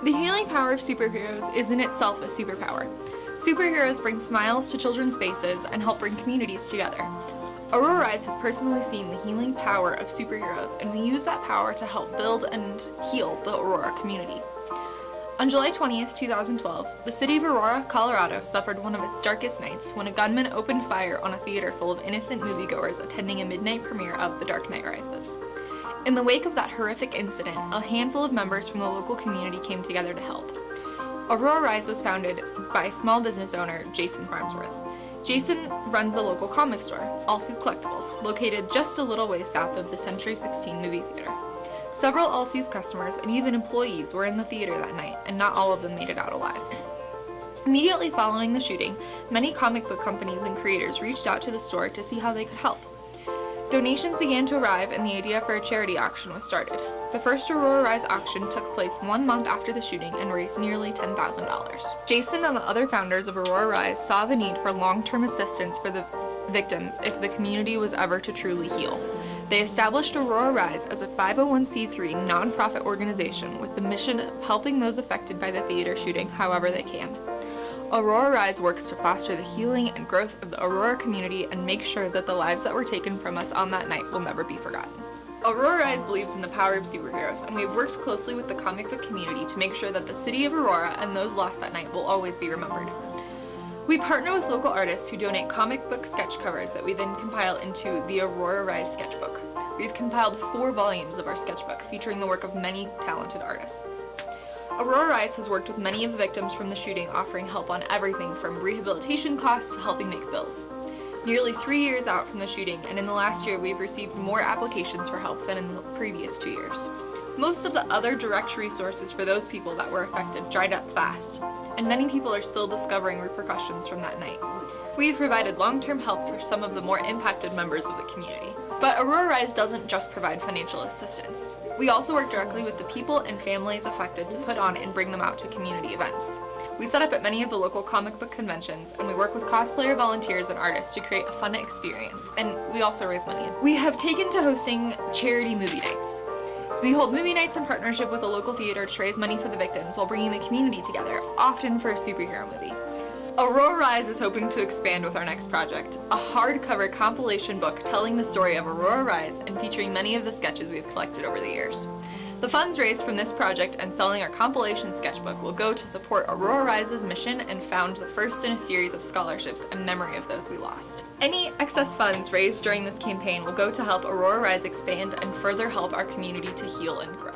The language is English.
The healing power of superheroes is in itself a superpower. Superheroes bring smiles to children's faces and help bring communities together. AuroraRise has personally seen the healing power of superheroes, and we use that power to help build and heal the Aurora community. On July 20th, 2012, the city of Aurora, Colorado suffered one of its darkest nights when a gunman opened fire on a theater full of innocent moviegoers attending a midnight premiere of The Dark Knight Rises. In the wake of that horrific incident, a handful of members from the local community came together to help. AuroraRise was founded by small business owner Jason Farnsworth. Jason runs the local comic store, All Seas Collectibles, located just a little ways south of the Century 16 movie theater. Several All Seas customers and even employees were in the theater that night, and not all of them made it out alive. Immediately following the shooting, many comic book companies and creators reached out to the store to see how they could help. Donations began to arrive, and the idea for a charity auction was started. The first AuroraRise auction took place 1 month after the shooting and raised nearly $10,000. Jason and the other founders of AuroraRise saw the need for long-term assistance for the victims if the community was ever to truly heal. They established AuroraRise as a 501c3 nonprofit organization with the mission of helping those affected by the theater shooting however they can. AuroraRise works to foster the healing and growth of the Aurora community and make sure that the lives that were taken from us on that night will never be forgotten. AuroraRise believes in the power of superheroes, and we've worked closely with the comic book community to make sure that the city of Aurora and those lost that night will always be remembered. We partner with local artists who donate comic book sketch covers that we then compile into the AuroraRise sketchbook. We've compiled 4 volumes of our sketchbook featuring the work of many talented artists. AuroraRise has worked with many of the victims from the shooting, offering help on everything from rehabilitation costs to helping make bills. Nearly 3 years out from the shooting, and in the last year we've received more applications for help than in the previous 2 years. Most of the other direct resources for those people that were affected dried up fast, and many people are still discovering repercussions from that night. We've provided long-term help for some of the more impacted members of the community. But AuroraRise doesn't just provide financial assistance. We also work directly with the people and families affected to put on and bring them out to community events. We set up at many of the local comic book conventions, and we work with cosplayer volunteers and artists to create a fun experience, and we also raise money. We have taken to hosting charity movie nights. We hold movie nights in partnership with a local theater to raise money for the victims while bringing the community together, often for a superhero movie. AuroraRise is hoping to expand with our next project, a hardcover compilation book telling the story of AuroraRise and featuring many of the sketches we have collected over the years. The funds raised from this project and selling our compilation sketchbook will go to support AuroraRise's mission and found the first in a series of scholarships in memory of those we lost. Any excess funds raised during this campaign will go to help AuroraRise expand and further help our community to heal and grow.